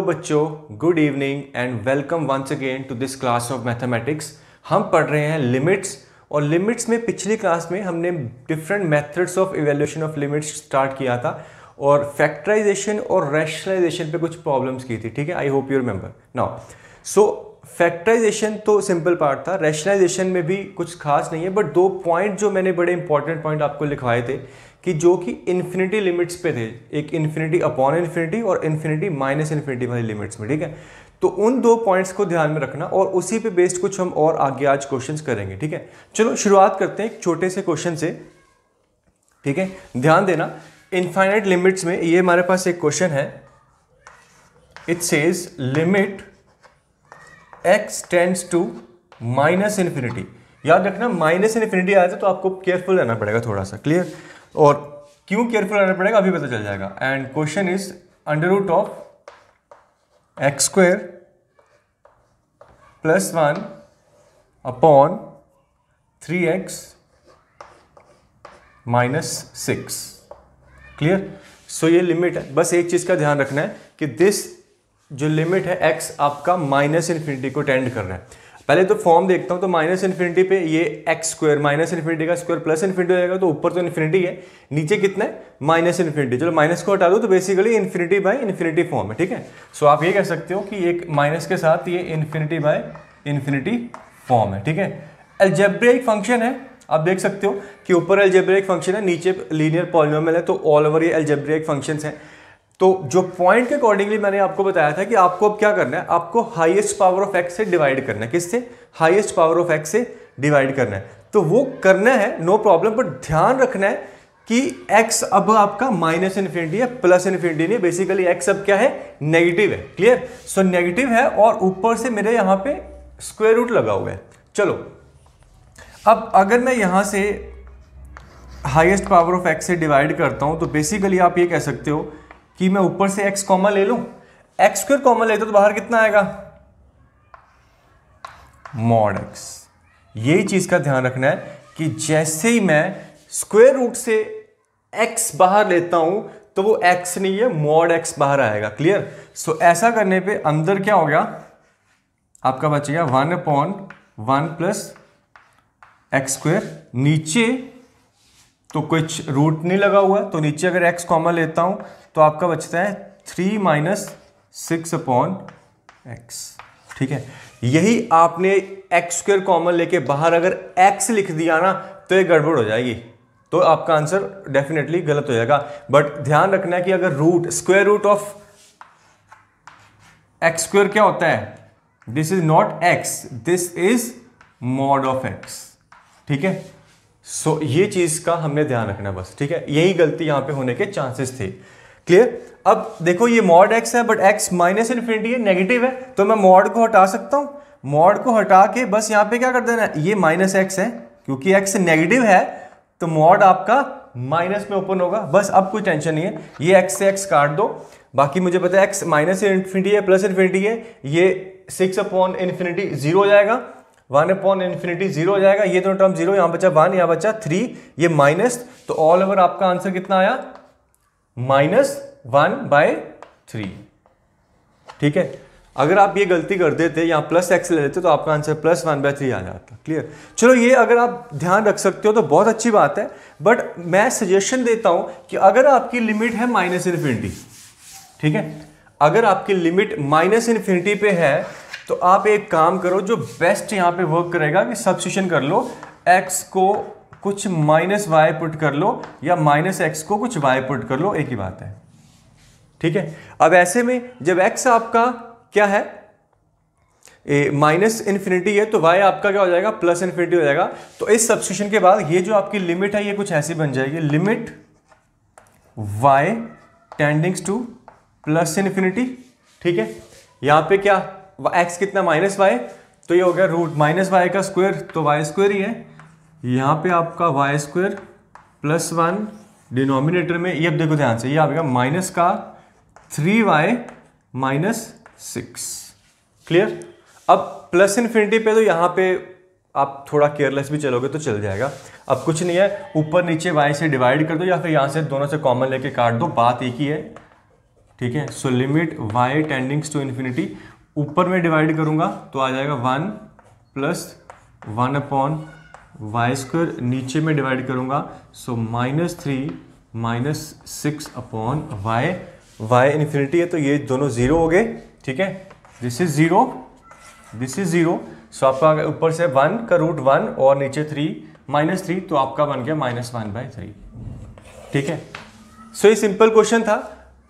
बच्चों, good evening and welcome once again to this class of mathematics. हम पढ़ रहे हैं लिमिट्स, और लिमिट्स में पिछली क्लास में हमने different methods of evaluation of limits start किया था और फैक्टराइजेशन और रैशनलाइजेशन पे कुछ प्रॉब्लम्स की थी। ठीक है, I hope you remember now. So factorization तो सिंपल पार्ट था, रैशनलाइजेशन में भी कुछ खास नहीं है, बट दो पॉइंट जो मैंने बड़े इंपॉर्टेंट पॉइंट आपको लिखवाए थे कि जो कि इन्फिनिटी लिमिट्स पे थे, एक इन्फिनिटी अपॉन इन्फिनिटी और इन्फिनिटी माइनस इन्फिनिटी वाली लिमिट्स में। ठीक है, तो उन दो पॉइंट्स को ध्यान में रखना और उसी पे बेस्ड कुछ हम और आगे आज क्वेश्चंस करेंगे। ठीक है, चलो शुरुआत करते हैं एक छोटे से क्वेश्चन से। ठीक है, ध्यान देना, इनफाइनाइट लिमिट्स में ये हमारे पास एक क्वेश्चन है। It says limit x tends to minus infinity. याद रखना, माइनस इन्फिनिटी आया था तो आपको केयरफुल रहना पड़ेगा थोड़ा सा, क्लियर। और क्यों केयरफुल रहना पड़ेगा अभी पता चल जाएगा। And question is under root of x square plus 1 upon 3x minus 6। Clear. So ये लिमिट है, बस एक चीज का ध्यान रखना है कि दिस जो लिमिट है x आपका माइनस इन्फिनिटी को टेंड कर रहा है। पहले तो फॉर्म देखता हूं, तो माइनस इन्फिनिटी पे ये एक्स स्क्वायर माइनस इन्फिनिटी का स्क्वायर प्लस इन्फिनिटी हो जाएगा, तो ऊपर तो इन्फिनिटी है, नीचे कितना है माइनस इन्फिनिटी। चलो माइनस को हटा दो तो basically infinity by infinity form है। ठीक है, सो आप ये कह सकते हो कि एक माइनस के साथ ये इन्फिनिटी बाय इन्फिनिटी फॉर्म है। ठीक है, अलजेब्रिक फंक्शन है, आप देख सकते हो कि ऊपर अलजेब्रिक फंक्शन है, नीचे लीनियर पॉलिनोमियल है, तो ऑल ओवर ये अलजेब्रिक फंक्शंस हैं। तो जो पॉइंट के अकॉर्डिंगली मैंने आपको बताया था कि आपको अब क्या करना है, आपको हाईएस्ट पावर ऑफ एक्स से डिवाइड करना है। किससे? हाईएस्ट पावर ऑफ एक्स से डिवाइड करना है। तो वो करना है, नो प्रॉब्लम, बट ध्यान रखना है कि एक्स अब आपका माइनस इन्फिनिटी है, प्लस इन्फिनिटी नहीं। बेसिकली एक्स अब क्या है, नेगेटिव है। क्लियर। सो नेगेटिव है और ऊपर से मेरे यहां पे स्क्वायर रूट लगा हुआ है। चलो अब अगर मैं यहां से हाईएस्ट पावर ऑफ एक्स से डिवाइड करता हूं तो बेसिकली आप ये कह सकते हो कि मैं ऊपर से x कॉमन ले लूं, एक्स स्क्वायर कॉमन लेते तो बाहर कितना आएगा, मॉड x। यही चीज का ध्यान रखना है कि जैसे ही मैं स्क्वायर रूट से x बाहर लेता हूं तो वो x नहीं है, मॉड x बाहर आएगा। क्लियर। सो ऐसा करने पे अंदर क्या हो गया, आपका बचेगा 1/1 प्लस एक्स स्क्वायर। नीचे तो कुछ रूट नहीं लगा हुआ, तो नीचे अगर x कॉमन लेता हूं तो आपका बचता है 3 माइनस 6/x। ठीक है, यही आपने एक्स स्क्वायर कॉमन लेके बाहर अगर x लिख दिया ना तो ये गड़बड़ हो जाएगी, तो आपका आंसर डेफिनेटली गलत हो जाएगा। बट ध्यान रखना है कि अगर root square root of x square क्या होता है, this is not x, this is mod of x। ठीक है, सो ये चीज का हमने ध्यान रखना बस। ठीक है, यही गलती यहां पे होने के चांसेस थे। क्लियर। अब देखो ये मॉड x है, बट x माइनस इन्फिनिटी है, नेगेटिव है, तो मैं मॉड को हटा सकता हूं। मॉड को हटा के बस यहां पे क्या कर देना है, ये माइनस x है, क्योंकि x नेगेटिव है तो मॉड आपका माइनस में ओपन होगा। बस अब कोई टेंशन नहीं है, ये x से x काट दो। बाकी मुझे पता है x माइनस इन्फिनिटी है प्लस इन्फिनिटी है, ये 6/इन्फिनिटी 0 हो जाएगा, 1/इन्फिनिटी 0 हो जाएगा, ये दोनों टर्म 0, यहां बचा 1, यहां बचा 3, ये माइनस, तो ऑल ओवर आपका आंसर कितना आया, -1/3। ठीक है, अगर आप ये गलती कर देते यहां प्लस एक्स ले लेते तो आपका आंसर +1/3 आ जाता। क्लियर। चलो ये अगर आप ध्यान रख सकते हो तो बहुत अच्छी बात है, बट मैं सजेशन देता हूं कि अगर आपकी लिमिट है माइनस इन्फिनिटी, ठीक है, अगर आपकी लिमिट माइनस इन्फिनिटी पे है तो आप एक काम करो, जो बेस्ट यहां पे वर्क करेगा कि सब्स्टिट्यूशन कर लो, x को कुछ माइनस y पुट कर लो या माइनस x को कुछ y पुट कर लो, एक ही बात है। ठीक है, अब ऐसे में जब x आपका क्या है, माइनस इन्फिनिटी है, तो y आपका क्या हो जाएगा, प्लस इन्फिनिटी हो जाएगा। तो इस सब्स्टिट्यूशन के बाद ये जो आपकी लिमिट है ये कुछ ऐसी बन जाएगी, limit y tendings to plus infinity. ठीक है, यहां पे क्या x कितना, माइनस y, तो ये हो गया रूट माइनस y का स्क्वायर, तो y स्क्वायर ही है। यहां पे आपका y स्क्वायर +1 डिनोमिनेटर में, ये अब देखो ध्यान से, ये आ गया माइनस का 3y माइनस 6। क्लियर। अब प्लस इन्फिनिटी पे तो यहां पे आप थोड़ा केयरलेस भी चलोगे तो चल जाएगा। अब कुछ नहीं है, ऊपर नीचे y से डिवाइड कर दो या फिर यहां से दोनों से कॉमन लेके काट दो, बात एक ही है। ठीक है। So limit y tendings to infinity, ऊपर में डिवाइड करूंगा तो आ जाएगा 1 प्लस 1 अपॉन वाई स्क्वायर, नीचे में डिवाइड करूंगा सो -3 -6 अपॉन y इन्फिनिटी है तो ये दोनों जीरो हो गए, ठीक है। This is zero, this is zero, so आपका ऊपर से 1 का रूट 1 और नीचे 3 तो आपका बन गया -1/3, ठीक है। सो ये सिंपल क्वेश्चन था।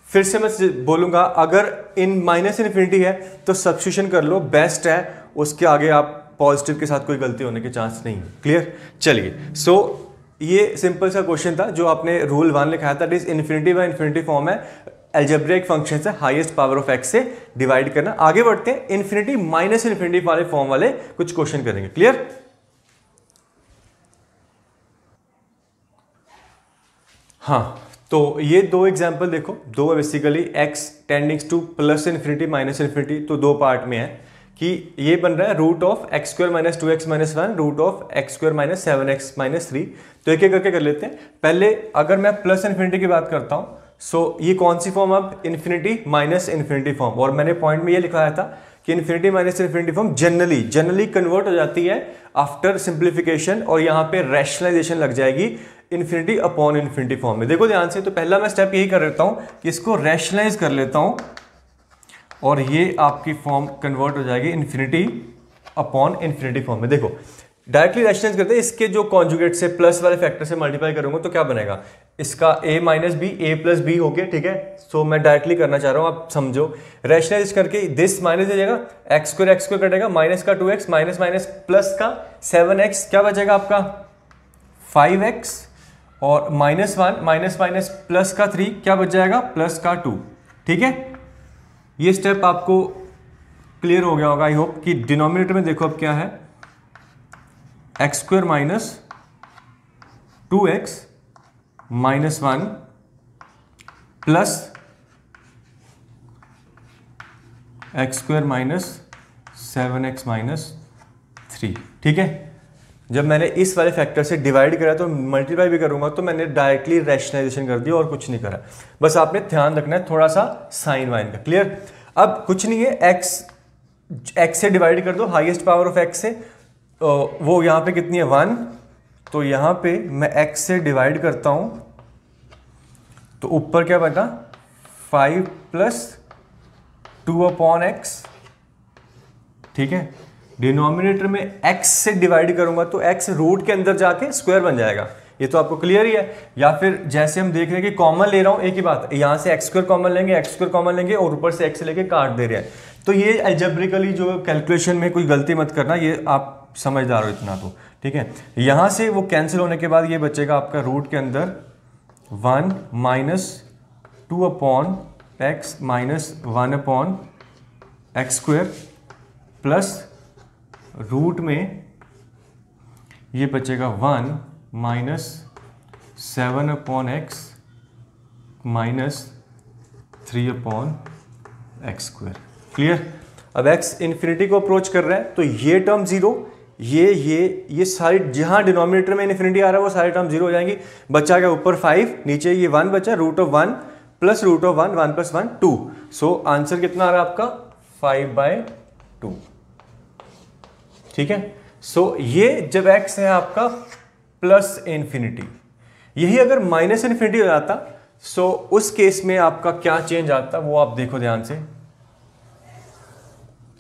फिर से मैं बोलूंगा अगर इन माइनस इन्फिनिटी है तो सब्स्टिट्यूशन कर लो, बेस्ट है, उसके आगे आप पॉजिटिव के साथ कोई गलती होने के चांस नहीं है। क्लियर, चलिए। सो ये सिंपल सा क्वेश्चन था जो आपने रूल 1 लिखाया था, is infinity by infinity form है, अलजेब्रिक फंक्शन से हाईएस्ट पावर ऑफ x से डिवाइड करना। आगे बढ़ते हैं, इन्फिनिटी माइनस इन्फिनिटी वाले फॉर्म वाले कुछ क्वेश्चन करेंगे। क्लियर, हाँ, तो ये दो एग्जांपल देखो, दो basically x tendings to plus infinity minus infinity, तो दो पार्ट में है कि ये बन रहा है root of x square minus 2x minus 1 root of x square minus 7x minus 3। तो एक एक करके कर लेते हैं। पहले अगर मैं प्लस इन्फिनिटी की बात करता हूँ, सो ये कौन सी फॉर्म, अब इन्फिनिटी माइनस इन्फिनिटी फॉर्म, और मैंने पॉइंट में ये लिखाया था कि infinity minus infinity form generally convert हो जाती है आफ्टर सिंप्लीफिकेशन, और यहाँ पे रैशनलाइजेशन लग जाएगी इन्फिनिटी अपॉन इन्फिनिटी फॉर्म में। देखो ध्यान से, तो पहला मैं स्टेप यही कर लेता हूँ कि इसको रैशनलाइज कर लेता हूँ और ये आपकी फॉर्म कन्वर्ट हो जाएगी इन्फिनिटी अपॉन इन्फिनिटी फॉर्म में। देखो डायरेक्टली रैशनलाइज करते हैं, इसके जो कॉन्जुगेट से प्लस वाले फैक्टर से मल्टीप्लाई करूंगा तो क्या बनेगा, इसका a minus B A plus B हो गया, ठीक है। सो मैं डायरेक्टली करना चाह रहा हूं, आप समझो। रैशनलाइज करके दिस माइनस हो जाएगा, एक्स स्क्वायर कटेगा, माइनस का 2x माइनस माइनस प्लस का 7x, क्या बचेगा आपका 5x, और -1 माइनस माइनस प्लस का 3 क्या बच जाएगा प्लस का 2, ठीक है। ये स्टेप आपको क्लियर हो गया होगा आई होप कि डिनोमिनेटर में देखो अब क्या है, x square minus 2x minus 1 plus x square minus 7x minus 3, ठीक है। जब मैंने इस वाले फैक्टर से डिवाइड करा तो मल्टीप्लाई भी करूंगा तो मैंने डायरेक्टली रैशनलाइजेशन कर दिया और कुछ नहीं करा, बस आपने ध्यान रखना है थोड़ा सा साइन वाइन का। क्लियर, अब कुछ नहीं है, x से डिवाइड कर दो हाईएस्ट पावर ऑफ x से, वो यहाँ पे कितनी है 1, तो यहाँ पे मैं x से डिवाइड करता हूं तो ऊपर क्या बचा 5 प्लस 2 अपॉन x, ठीक है। डिनोमिनेटर में x से डिवाइड करूंगा तो x रूट के अंदर जाके स्क्वायर बन जाएगा, ये तो आपको क्लियर ही है। या फिर जैसे हम देख रहे हैं कि कॉमन ले रहा हूं, एक ही बात, यहां से x स्क्वायर कॉमन लेंगे, x स्क्वायर कॉमन लेंगे और ऊपर से x लेके काट दे रहे हैं, तो ये अलजेब्रिकली जो कैलकुलेशन में कोई गलती मत करना, ये आप समझदार हो इतना तो, ठीक है। यहां से वो कैंसिल होने के बाद ये बचेगा आपका रूट के अंदर 1 minus 2 upon x minus 1 upon x square plus root में ये बचेगा 1 माइनस 7 अपॉन एक्स minus 3 upon x square. Clear, अब x इन्फिनिटी को अप्रोच कर रहा है तो ये टर्म जीरो, ये सारी जहां डिनोमिनेटर में इन्फिनिटी आ रहा है वो सारी टर्म जीरो हो जाएंगी। बचा गया ऊपर 5, नीचे ये 1 बचा, root of 1 plus root of 1, 1 plus 1 2। So answer कितना आ रहा है आपका 5/2, ठीक है। सो ये जब x है आपका प्लस इन्फिनिटी, यही अगर माइनस इन्फिनिटी हो जाता सो उस केस में आपका क्या चेंज आता वो आप देखो ध्यान से,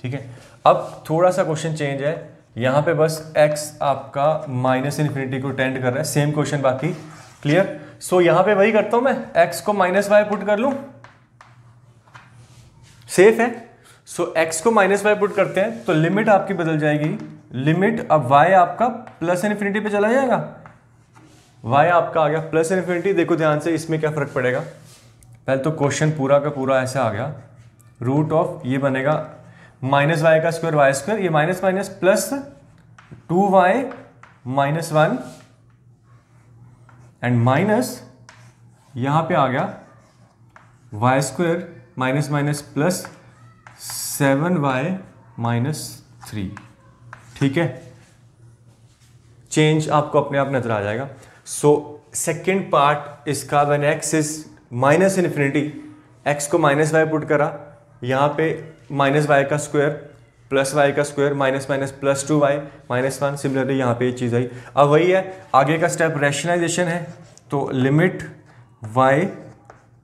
ठीक है। अब थोड़ा सा क्वेश्चन चेंज है, यहां पे बस x आपका माइनस इन्फिनिटी को टेंड कर रहा है, सेम क्वेश्चन बाकी। क्लियर, सो यहां पे वही करता हूं मैं, x को माइनस वाई पुट कर लूं, सेफ है। सो x को माइनस वाई पुट करते हैं तो लिमिट आपकी बदल जाएगी, लिमिट अब y आपका प्लस इन्फिनिटी पे चला जाएगा, y आपका आ गया प्लस इन्फिनिटी। देखो ध्यान से इसमें क्या फर्क पड़ेगा, पहले तो क्वेश्चन पूरा का पूरा ऐसा आ गया, रूट ऑफ ये बनेगा माइनस वाई का स्क्वायर वाई स्क्वायर, ये minus minus plus 2y minus 1 and minus यहां पे आ गया Y square minus minus plus 7y minus 3, ठीक है। चेंज आपको अपने आप नजर आ जाएगा। सो सेकेंड पार्ट इसका, when x is minus infinity x को माइनस वाई पुट करा, यहाँ पे माइनस वाई का स्क्वायर प्लस वाई का square minus minus plus 2y minus 1। Similarly यहाँ पे ये चीज़ आई। अब वही है, आगे का स्टेप रैशनलाइजेशन है, तो limit y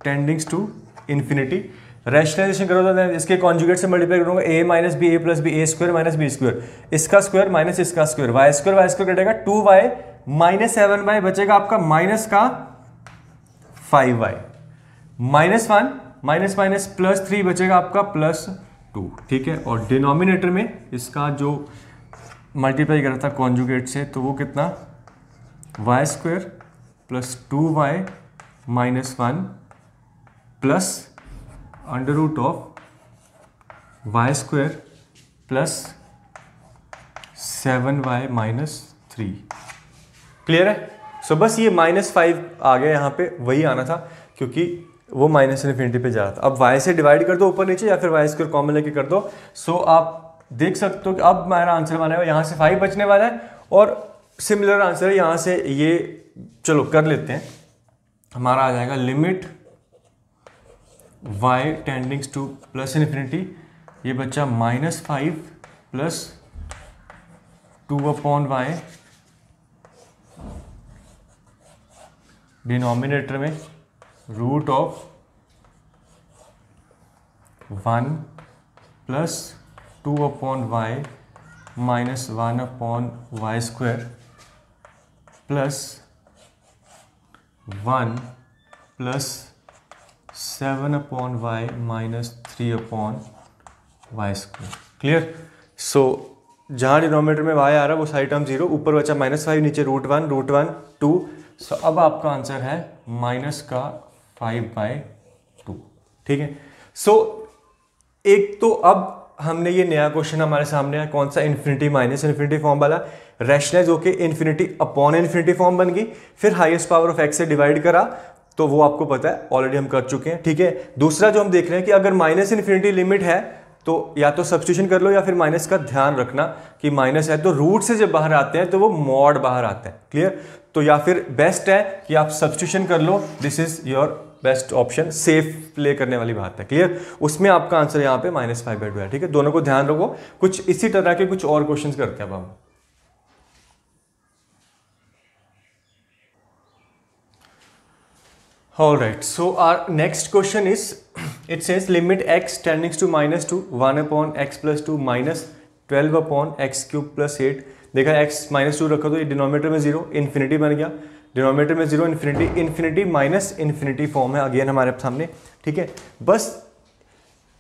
tendings to infinity. Rationalization करो तो इसके कॉन्जुगेट से मल्टीप्लाई करूँगा, a minus B A plus B A square minus B square, इसका स्क्वायर माइनस इसका स्क्वायर, वाई स्क्वायर कटेगा 2y माइनस 7y, बचेगा आपका माइनस का 5y, minus 1 minus minus plus 3 बचेगा आपका प्लस 2। ठीक है, और डिनोमिनेटर में इसका जो मल्टीप्लाई करा था कॉन्जुगेट से, तो वो कितना Y square plus 2y minus 1 plus under root of Y square plus 7y minus 3। Clear है? सो बस ये -5 आ गया यहाँ पे, वही आना था क्योंकि वो माइनस इन्फिनिटी पे जा रहा था। अब y से डिवाइड कर दो ऊपर नीचे या फिर वाई स्क्वायर कॉमन लेके कर दो। सो आप देख सकते हो कि अब हमारा आंसर बना है, यहाँ से 5 बचने वाला है और सिमिलर आंसर है यहाँ से ये। चलो कर लेते हैं, हमारा आ जाएगा limit y tendings to plus infinity, ये बच्चा -5 प्लस 2/y डिनोमिनेटर में root of 1 plus 2/y minus 1/y square plus 1 plus 7/y minus 3/y square. Clear? So जहाँ डिनोमिनेटर में y आ रहा है वो सारी टर्म 0, ऊपर बचा -5, नीचे √1 2। सो अब आपका आंसर है माइनस का 5/2। ठीक है, सो एक तो अब हमने ये नया क्वेश्चन हमारे सामने है, कौन सा, इन्फिनिटी माइनस इन्फिनिटी फॉर्म वाला, रैशनलाइज होके इन्फिनिटी अपॉन इन्फिनिटी फॉर्म बन गई, फिर हाईएस्ट पावर ऑफ x से डिवाइड करा, तो वो आपको पता है ऑलरेडी हम कर चुके हैं। ठीक है, दूसरा जो हम देख रहे हैं कि अगर माइनस इन्फिनिटी लिमिट है तो या तो सब्स्टिट्यूशन कर लो या फिर माइनस का ध्यान रखना कि माइनस है तो रूट से जब बाहर आते हैं तो वो मॉड बाहर आता है। क्लियर? तो या फिर बेस्ट है कि आप सब्स्टिट्यूशन कर लो, this is your best option, safe play करने वाली बात है। क्लियर? उसमें आपका आंसर यहाँ पे -5/2 है। ठीक है, दोनों को ध्यान रखो। कुछ इसी तरह के कुछ और क्वेश्चंस करते हैं अब हम। Alright, so our next question is, it says limit x tending to -2 1/x plus 2 minus 12/x cube plus 8। देखा x -2 रखा तो ये डिनोमिनेटर में 0, इन्फिनिटी बन गया, डिनोमिनेटर में 0 infinity, infinity minus infinity form है अगेन हमारे सामने। ठीक है, बस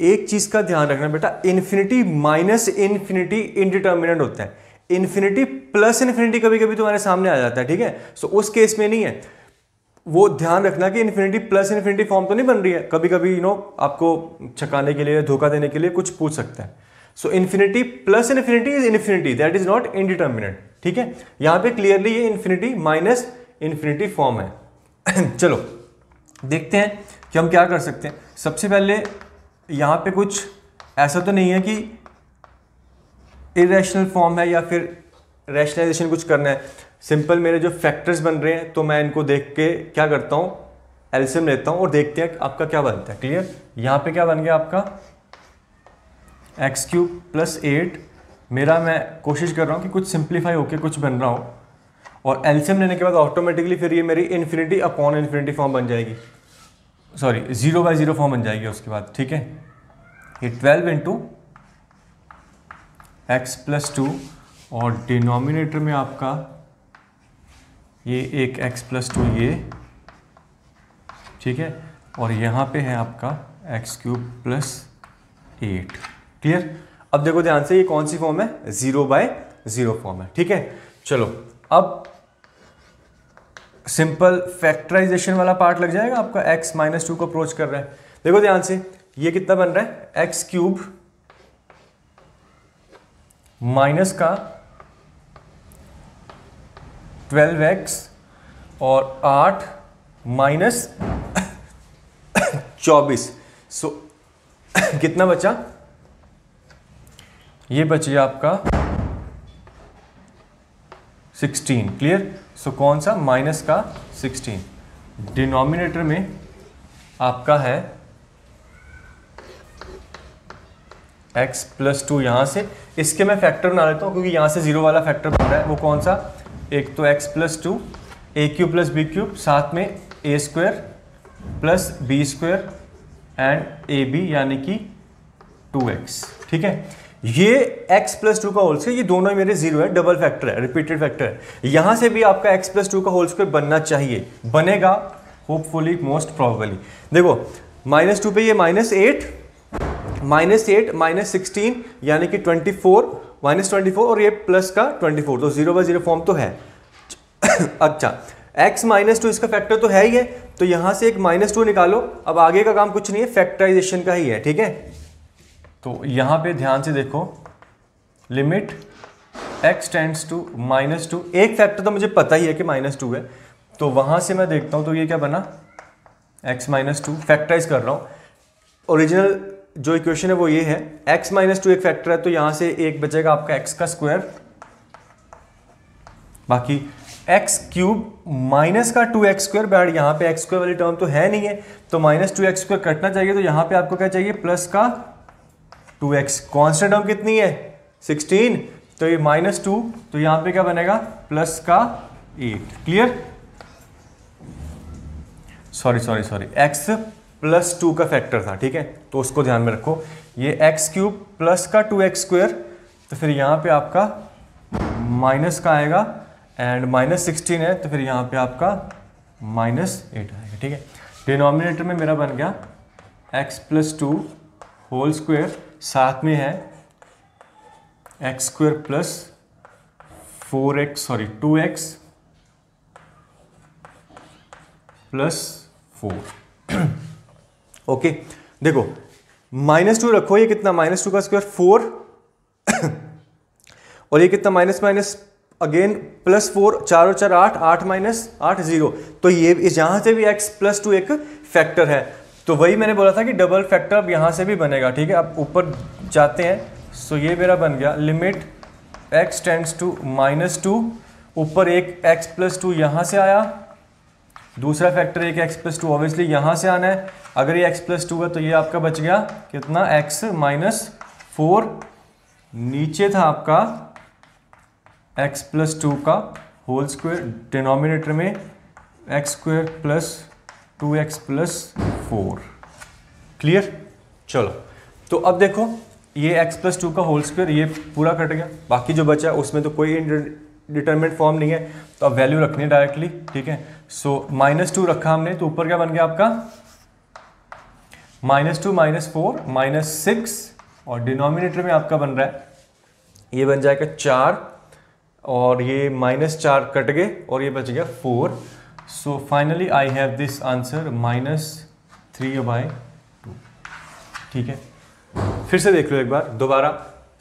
एक चीज़ का ध्यान रखना बेटा, इन्फिनिटी माइनस इन्फिनिटी इनडिटर्मिनेंट होता है, इन्फिनिटी प्लस इन्फिनिटी कभी कभी तुम्हारे सामने आ जाता है। ठीक है, सो उस केस में नहीं है, वो ध्यान रखना कि इन्फिनिटी प्लस इन्फिनिटी फॉर्म तो नहीं बन रही है, कभी कभी आपको छकाने के लिए, धोखा देने के लिए कुछ पूछ सकता है। So infinity plus infinity is infinity, that is not indeterminate. ठीक है, यहाँ पे क्लियरली ये इन्फिनिटी माइनस इन्फिनिटी फॉर्म है। चलो देखते हैं कि हम क्या कर सकते हैं। सबसे पहले यहाँ पे कुछ ऐसा तो नहीं है कि इरेशनल फॉर्म है या फिर रैशनलाइजेशन कुछ करना है। सिंपल मेरे जो फैक्टर्स बन रहे हैं तो मैं इनको देख के क्या करता हूँ, एलसीएम लेता हूँ और देखते हैं आपका क्या बनता है। क्लियर? यहाँ पे क्या बन गया आपका x³ प्लस 8। मेरा मैं कोशिश कर रहा हूँ कि कुछ सिंप्लीफाई होके कुछ बन रहा हो, और एलसीएम लेने के बाद ऑटोमेटिकली फिर ये मेरी इन्फिनिटी अपॉन इन्फिनिटी फॉर्म बन जाएगी, सॉरी 0/0 फॉर्म बन जाएगी उसके बाद। ठीक है, ये 12 इंटू x प्लस 2 और डिनोमिनेटर में आपका ये एक x प्लस 2 ये, ठीक है, और यहाँ पे है आपका x³ प्लस 8। क्लियर? अब देखो ध्यान से, ये कौन सी फॉर्म है, 0/0 फॉर्म है। ठीक है, चलो अब सिंपल फैक्टराइजेशन वाला पार्ट लग जाएगा आपका, x -2 को अप्रोच कर रहा है। देखो ध्यान से, ये कितना बन रहा है, x³ माइनस का 12x और 8 माइनस 24। सो कितना बचा, ये बचिए आपका 16। क्लियर? सो कौन सा, माइनस का 16। डिनोमिनेटर में आपका है x प्लस 2 यहाँ से, इसके मैं फैक्टर बना लेता हूँ क्योंकि यहाँ से 0 वाला फैक्टर बन रहा है। वो कौन सा? एक तो x plus 2 A cube plus B cube, साथ में A square plus B square and A B यानी कि 2x। ठीक है, ये x प्लस 2 का होल स्क्वायर, ये दोनों मेरे 0 है, डबल फैक्टर है, रिपीटेड फैक्टर है। यहाँ से भी आपका x प्लस 2 का होल स्क्वायर बनना चाहिए, बनेगा होपफुली, मोस्ट प्रोबेबली। देखो -2 पे ये -8 -16 यानी कि 24 -24 और ये प्लस का 24, तो 0/0 फॉर्म तो है। अच्छा, x -2 इसका फैक्टर तो है ही है, तो यहां से एक -2 निकालो। अब आगे का काम कुछ नहीं है, फैक्टराइजेशन का ही है। ठीक है, तो यहां पे ध्यान से देखो, लिमिट x टेंड्स टू -2, एक फैक्टर तो मुझे पता ही है कि -2 है, तो वहां से मैं देखता हूं तो ये क्या बना, x -2 फैक्टराइज कर रहा हूं। ओरिजिनल जो इक्वेशन है वो ये है, x -2 एक फैक्टर है, तो यहां से एक बचेगा आपका x का स्क्वायर, बाकी x क्यूब माइनस का 2x स्क्वायर, बैठ यहाँ पे x स्क्वायर वाली टर्म तो है नहीं है, तो -2x स्क्वायर कटना चाहिए, तो यहाँ पे आपको क्या चाहिए, प्लस का 2x। कांस्टेंट टर्म कितनी है, 16, तो ये -2, तो यहाँ पे क्या बनेगा, प्लस का 8। क्लियर? सॉरी, x प्लस 2 का फैक्टर था। ठीक है, तो उसको ध्यान में रखो, ये x क्यूब प्लस का 2x स्क्वायर, तो फिर यहाँ पे आपका माइनस का आएगा, एंड -16 है, तो फिर यहाँ पे आपका -8 आएगा। ठीक है, डिनोमिनेटर में मेरा बन गया x प्लस 2 होल स्क्वायर, साथ में है x square plus 2x plus 4। Okay, देखो -2 रखो, ये कितना, -2 का स्क्वायर 4 और ये कितना, माइनस अगेन प्लस 4, 4 और 4 8, 8 -8 0, तो ये यहां से भी x प्लस 2 एक फैक्टर है, तो वही मैंने बोला था कि डबल फैक्टर अब यहां से भी बनेगा। ठीक है, अब ऊपर जाते हैं, सो ये मेरा बन गया, लिमिट x टेंड्स टू -2, ऊपर एक x प्लस 2 यहां से आया, दूसरा फैक्टर एक x प्लस 2 ऑब्वियसली यहां से आना है। अगर ये x प्लस 2 है तो ये आपका बच गया कितना, x -4, नीचे था आपका x प्लस 2 का होल स्क्वायर, डिनोमिनेटर में x square plus 2x plus 4। Clear? चलो, तो अब देखो ये x प्लस 2 का होल स्क्वायर ये पूरा कट गया, बाकी जो बचा उसमें तो कोई डिटरमिनेंट फॉर्म नहीं है, तो अब वैल्यू रखनी है डायरेक्टली। ठीक है, सो -2 रखा हमने, तो ऊपर क्या बन गया आपका, -2 -4 -6, और डिनोमिनेटर में आपका बन रहा है, ये बन जाएगा 4, और ये -4 कट गए और ये बच गया 4। So finally I have this answer -3/2। ठीक है, फिर से देख लो एक बार दोबारा,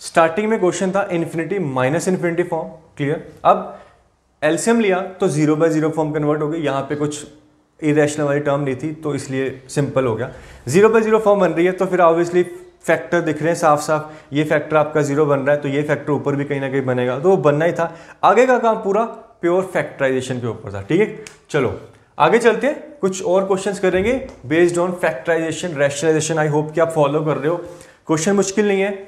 स्टार्टिंग में क्वेश्चन था infinity minus infinity form. Clear? अब एलसीएम लिया तो 0/0 फॉर्म कन्वर्ट हो गई, यहाँ पे कुछ इरेशनल वाली टर्म नहीं थी, तो इसलिए सिंपल हो गया। 0/0 फॉर्म बन रही है, तो फिर ऑब्वियसली फैक्टर दिख रहे हैं साफ साफ, ये फैक्टर आपका 0 बन रहा है, तो ये फैक्टर ऊपर भी कहीं ना कहीं बनेगा, तो वो बनना ही था। आगे का काम पूरा प्योर फैक्टराइजेशन के ऊपर था। ठीक है, चलो आगे चलते हैं, कुछ और क्वेश्चंस करेंगे based on factorization, rationalization. I hope कि आप फॉलो कर रहे हो, क्वेश्चन मुश्किल नहीं है।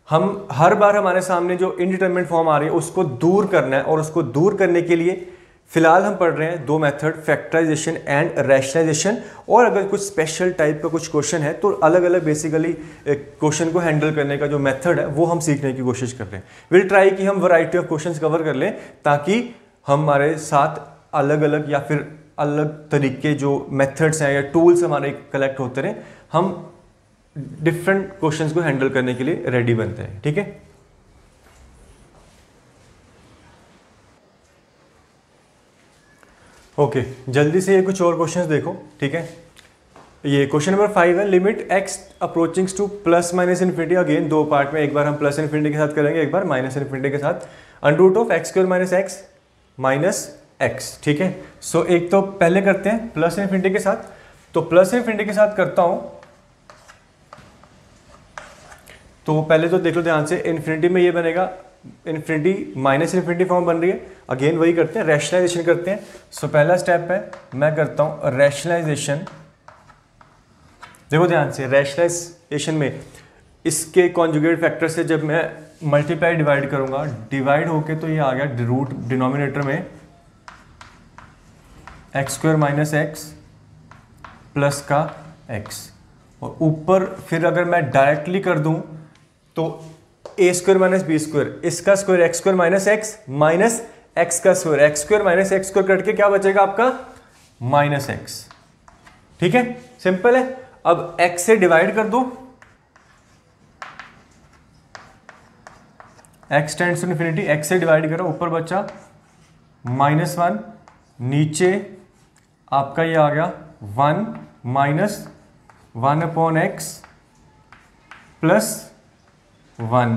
हम हर बार हमारे सामने जो इनडिटरमिनेट फॉर्म आ रही है उसको दूर करना है, और उसको दूर करने के लिए फिलहाल हम पढ़ रहे हैं 2 मेथड, फैक्टराइजेशन एंड रैशनलाइजेशन। और अगर कुछ स्पेशल टाइप का कुछ क्वेश्चन है तो अलग अलग बेसिकली क्वेश्चन को हैंडल करने का जो मेथड है वो हम सीखने की कोशिश कर रहे हैं। विल ट्राई कि हम वैरायटी ऑफ क्वेश्चंस कवर कर लें, ताकि हमारे साथ अलग अलग या फिर अलग तरीके जो मेथड्स हैं या टूल्स हमारे कलेक्ट होते रहे, हम डिफरेंट क्वेश्चंस को हैंडल करने के लिए रेडी बनते हैं। ठीक है, ओके, जल्दी से ये कुछ और क्वेश्चंस देखो। ठीक है, ये क्वेश्चन नंबर 5 है, limit x approachings to plus minus infinity. Again 2 part में, एक बार हम प्लस इन्फिनिटी के साथ करेंगे, एक बार माइनस इन्फिनिटी के साथ। Under root of x square minus x minus x। ठीक है, सो एक तो पहले करते हैं प्लस इन्फिनिटी के साथ, तो प्लस इन्फिनिटी के साथ करता हूं, तो पहले तो देख लो ध्यान से, इन्फिनिटी में ये बनेगा इन्फिनिटी माइनस इन्फिनिटी फॉर्म बन रही है। अगेन वही करते हैं, रैशनलाइजेशन करते हैं। सो पहला स्टेप है, मैं करता हूं रैशनलाइजेशन। देखो ध्यान से, रैशनलाइजेशन में इसके कॉन्जुगेट फैक्टर से जब मैं मल्टीप्लाई डिवाइड करूंगा, डिवाइड होके तो ये आ गया रूट डिनोमिनेटर में X square minus X plus का एक्स, और ऊपर फिर अगर मैं डायरेक्टली कर दूं तो A square minus B square, इसका square X square minus X का square, X square minus X square कट के क्या बचेगा आपका माइनस एक्स। ठीक है, सिंपल है। अब x से डिवाइड कर दो, x tends to infinity, x से डिवाइड करो, ऊपर बचा -1, नीचे आपका ये आ गया 1 माइनस 1/x प्लस 1।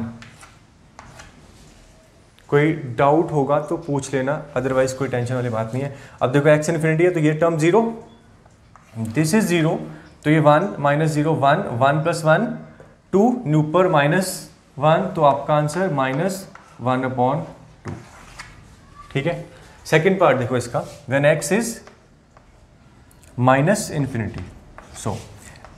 कोई डाउट होगा तो पूछ लेना, अदरवाइज कोई टेंशन वाली बात नहीं है। अब देखो x इन्फिनिटी है तो ये टर्म 0, दिस इज 0, तो ये 1 माइनस 0 1, 1 प्लस 1 2, ऊपर -1, तो आपका आंसर -1/2। ठीक है, सेकेंड पार्ट देखो इसका, when x is minus infinity. So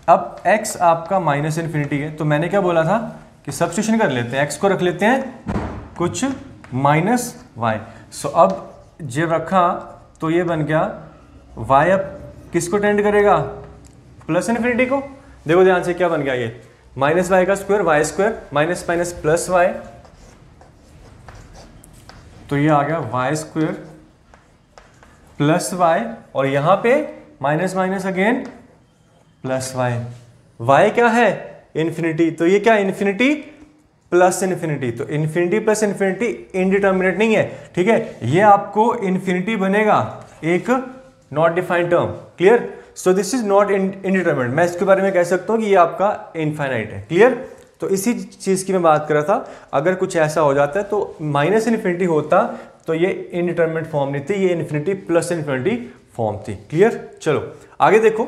अब x आपका माइनस इन्फिनिटी है, तो मैंने क्या बोला था कि सब्स्टिट्यूशन कर लेते हैं, x को रख लेते हैं कुछ माइनस y। सो अब जब रखा तो ये बन गया y अब किसको टेंड करेगा, प्लस इन्फिनिटी को। देखो ध्यान से क्या बन गया, ये माइनस वाई का square, Y square minus minus plus Y, तो ये आ गया वाई स्क्वायर प्लस वाई, और यहां पे minus minus again plus Y. Y क्या है इन्फिनिटी, तो ये क्या इन्फिनिटी प्लस इन्फिनिटी, तो इन्फिनिटी प्लस इन्फिनिटी इनडिटर्मिनेट नहीं है। ठीक है, ये आपको इन्फिनिटी बनेगा एक not defined term. Clear, so this is not indeterminate, मैं इसके बारे में कह सकता हूं कि ये आपका इनफाइनाइट है। क्लियर, तो इसी चीज की मैं बात कर रहा था, अगर कुछ ऐसा हो जाता है तो माइनस इन्फिनिटी होता तो ये इनडिटर्मिनेट फॉर्म नहीं थी, ये इन्फिनिटी प्लस इन्फिनिटी फॉर्म थी। क्लियर, चलो आगे देखो,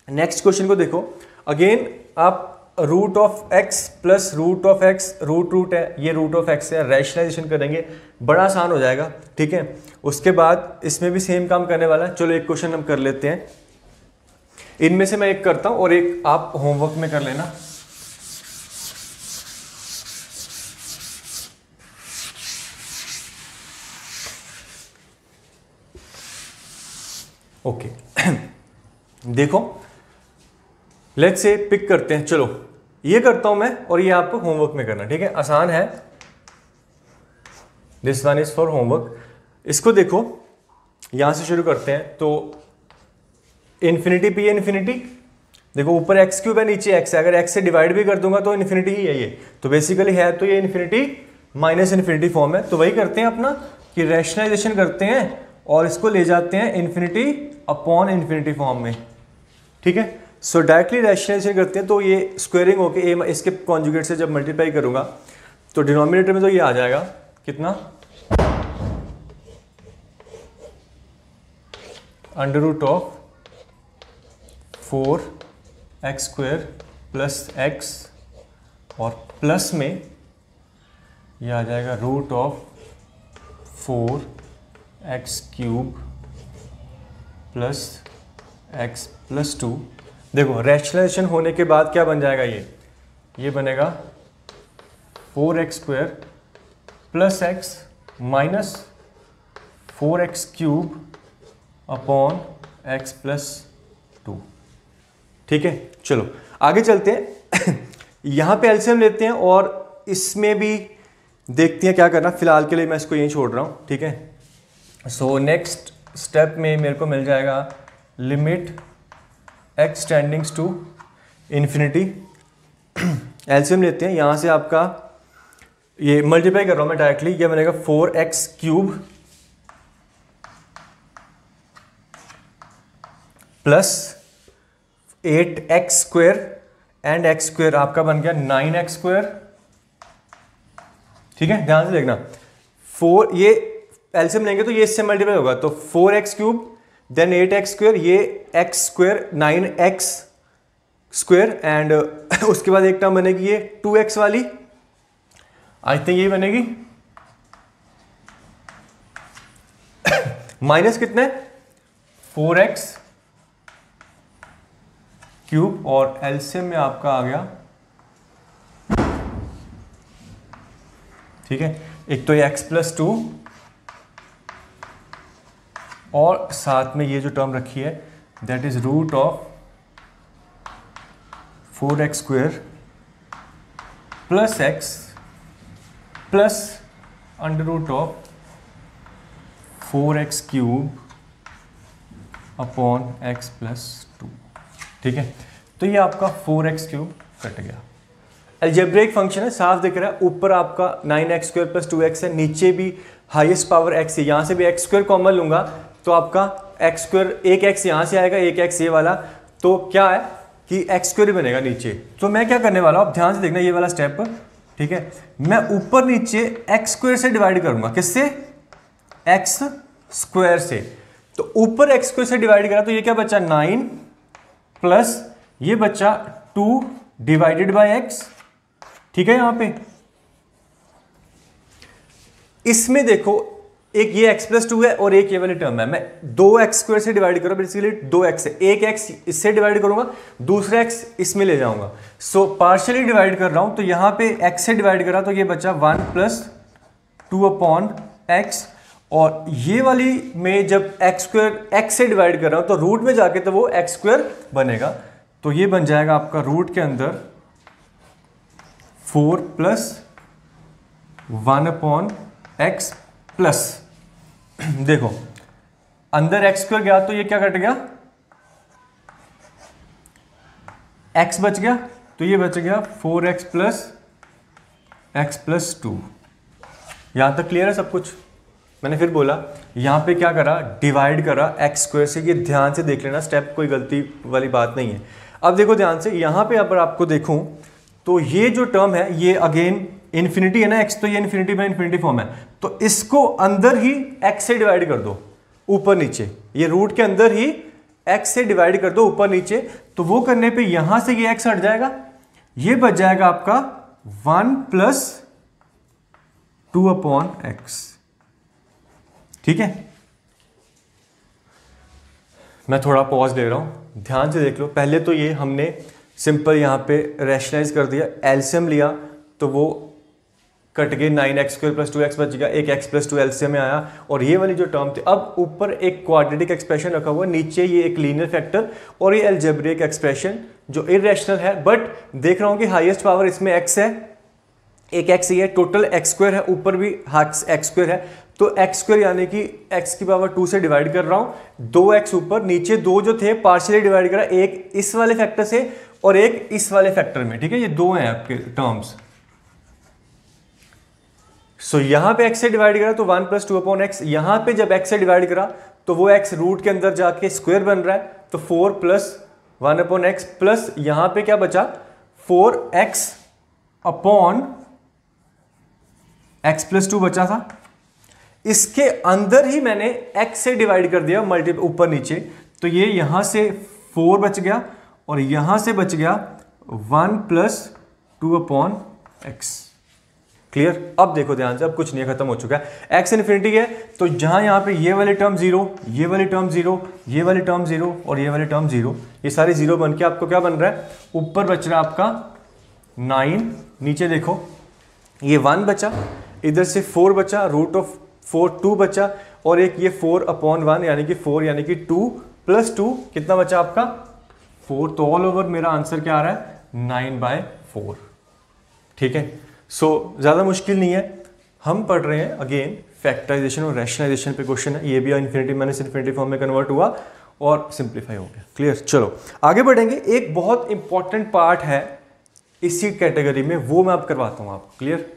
नेक्स्ट क्वेश्चन को देखो। अगेन आप root of x plus root of x, root है, ये रूट ऑफ एक्स है, रैशनलाइजेशन करेंगे, बड़ा आसान हो जाएगा। ठीक है, उसके बाद इसमें भी सेम काम करने वाला है। चलो एक क्वेश्चन हम कर लेते हैं, इनमें से मैं एक करता हूं और एक आप होमवर्क में कर लेना। ओके देखो, लेट्स से पिक करते हैं, चलो ये करता हूं मैं और ये आपको होमवर्क में करना। ठीक है, आसान है, this one is for homework. इसको देखो, यहां से शुरू करते हैं, तो इन्फिनिटी पे इन्फिनिटी, देखो ऊपर एक्स क्यूब है, नीचे एक्स है, अगर एक्स से डिवाइड भी कर दूंगा तो इन्फिनिटी ही है ये, तो बेसिकली है तो ये इन्फिनिटी माइनस इन्फिनिटी फॉर्म है। तो वही करते हैं अपना कि रैशनलाइजेशन करते हैं और इसको ले जाते हैं इन्फिनिटी अपॉन इन्फिनिटी फॉर्म में। ठीक है, सो डायरेक्टली रैशनलाइजेशन करते हैं, तो ये स्क्वायरिंग होके ए इसके कॉन्जुगेट से जब मल्टीप्लाई करूंगा तो डिनोमिनेटर में तो ये आ जाएगा कितना, under root of 4x² plus x, और प्लस में ये आ जाएगा root of 4x³ plus x plus 2। देखो रैशनलाइजेशन होने के बाद क्या बन जाएगा, ये बनेगा 4x² plus x minus 4x³ upon x plus 2। ठीक है, चलो आगे चलते हैं। यहां पे एलसीएम लेते हैं और इसमें भी देखते हैं क्या करना, फिलहाल के लिए मैं इसको यहीं छोड़ रहा हूं। ठीक है, सो नेक्स्ट स्टेप में मेरे को मिल जाएगा limit x tendings to infinity. LCM लेते हैं, यहां से आपका ये मल्टीप्लाई कर रहा हूं मैं डायरेक्टली, ये बनेगा 4x³ plus 8x² and x² आपका बन गया 9x²। ठीक है, ध्यान से देखना, 4 ये एलसीएम लेंगे तो ये इससे मल्टीप्लाई होगा, तो 4x³ देन 8x², ये x² 9x² एंड उसके बाद एक टर्म बनेगी ये 2x वाली, आई थिंक ये बनेगी माइनस कितने 4x³ और एलसीएम में आपका आ गया ठीक है, एक तो ये x+2 और साथ में ये जो टर्म रखी है that is root of 4x² plus x plus under root of 4x³ upon x+2। ठीक है, तो ये आपका 4x³ कट गया। अलजेब्रिक फंक्शन है, साफ दिख रहा है, ऊपर आपका 9x² + 2x है, नीचे भी हाईएस्ट पावर x है, यहाँ से भी x² कॉमन लूंगा तो आपका x², एक x यहाँ से आएगा, एक x ये वाला, तो क्या है कि x² बनेगा नीचे। तो मैं क्या करने वाला हूँ, आप ध्यान से देखना ये वाला स्टेप, ठीक है, मैं ऊपर नीचे x² से डिवाइड करूंगा, किससे, x² से। तो ऊपर x² से डिवाइड करा तो ये क्या बचा 9 प्लस ये बचा 2 डिवाइडेड बाय x। ठीक है, यहां पे इसमें देखो एक ये x+2 है और एक ये वाली टर्म है, मैं 2x² से डिवाइड करूँ, बेसिकली 2x है, एक x इससे डिवाइड करूंगा, दूसरा x इसमें ले जाऊंगा। सो पार्शियली डिवाइड कर रहा हूं, तो यहां पे x से डिवाइड करा तो ये बचा 1 + 2 अपॉन x, और ये वाली में जब x² x से डिवाइड कर रहा हूं तो रूट में जाके तो वो x² बनेगा, तो ये बन जाएगा आपका रूट के अंदर 4 + 1 अपॉन x प्लस, देखो अंदर x² गया तो ये क्या कट गया, x बच गया, तो ये बच गया 4x + x+2। यहां तक क्लियर है सब कुछ। मैंने फिर बोला यहां पे क्या करा, डिवाइड करा x² से, ये ध्यान से देख लेना, स्टेप कोई गलती वाली बात नहीं है। अब देखो ध्यान से, यहां पे अगर आपको देखूं तो ये जो टर्म है ये अगेन इन्फिनिटी है ना x, तो ये इन्फिनिटी बाय इन्फिनिटी फॉर्म है, तो इसको अंदर ही x से डिवाइड कर दो ऊपर नीचे, ये रूट के अंदर ही x से डिवाइड कर दो ऊपर नीचे, तो वो करने पे यहां से ये x हट जाएगा, ये बच जाएगा आपका 1 + 2 अपॉन x। ठीक है, मैं थोड़ा पॉज दे रहा हूं, ध्यान से देख लो। पहले तो ये हमने सिंपल यहां पे रैशनलाइज कर दिया, एलसीएम लिया तो वो कट गए, 9x² + 2x बच गया, एक x+2 एलसीएम में आया, और ये वाली जो टर्म थी, अब ऊपर एक क्वाड्रेटिक एक्सप्रेशन रखा हुआ, नीचे ये एक लीनियर फैक्टर और ये अलजेब्रिक एक्सप्रेशन जो इरेशनल है, बट देख रहा हूं कि हाईएस्ट पावर इसमें x है, एक x ही है, टोटल x² है, ऊपर भी x² है, तो x² यानी कि x की पावर 2 से डिवाइड कर रहा हूं, 2x ऊपर, नीचे दो जो थे पार्शियली डिवाइड करा, एक इस वाले फैक्टर से और एक इस वाले फैक्टर में। ठीक है, ये दो हैं आपके टर्म्स। सो यहां पे x से डिवाइड करा तो 1 + 2 अपॉन x, यहां पे जब x से डिवाइड करा तो वो x रूट के अंदर जाके स्क्वायर बन रहा है, तो 4 + 1 अपॉन x प्लस यहां पे क्या बचा 4x अपॉन x+2 बचा था, इसके अंदर ही मैंने x से डिवाइड कर दिया मल्टीपल ऊपर नीचे, तो ये यहां से 4 बच गया और यहां से बच गया 1 + 2 अपॉन x। क्लियर, अब देखो ध्यान से, अब कुछ नहीं, खत्म हो चुका है, x इन्फिनिटी है, तो जहां यहां पे ये वाली टर्म 0, ये वाली टर्म 0, ये वाली टर्म 0 और ये वाली टर्म 0, ये सारे 0 बन के आपको क्या बन रहा है, ऊपर बच रहा है आपका 9, नीचे देखो ये 1 बचा, इधर से 4 बचा, रूट ऑफ 4 2 बचा, और एक ये 4 अपॉन 1 यानी कि 4 यानी कि 2 + 2 कितना बचा आपका 4, तो ऑल ओवर मेरा आंसर क्या आ रहा है 9/4। ठीक है, सो ज़्यादा मुश्किल नहीं है, हम पढ़ रहे हैं अगेन फैक्टराइजेशन और रैशनलाइजेशन पे क्वेश्चन है, ये भी इन्फिनिटी माइनस इन्फिनिटी फॉर्म में कन्वर्ट हुआ और सिंप्लीफाई हो गया। क्लियर, चलो आगे बढ़ेंगे, एक बहुत इंपॉर्टेंट पार्ट है इसी कैटेगरी में, वो मैं अब करवाता हूँ आपको। क्लियर।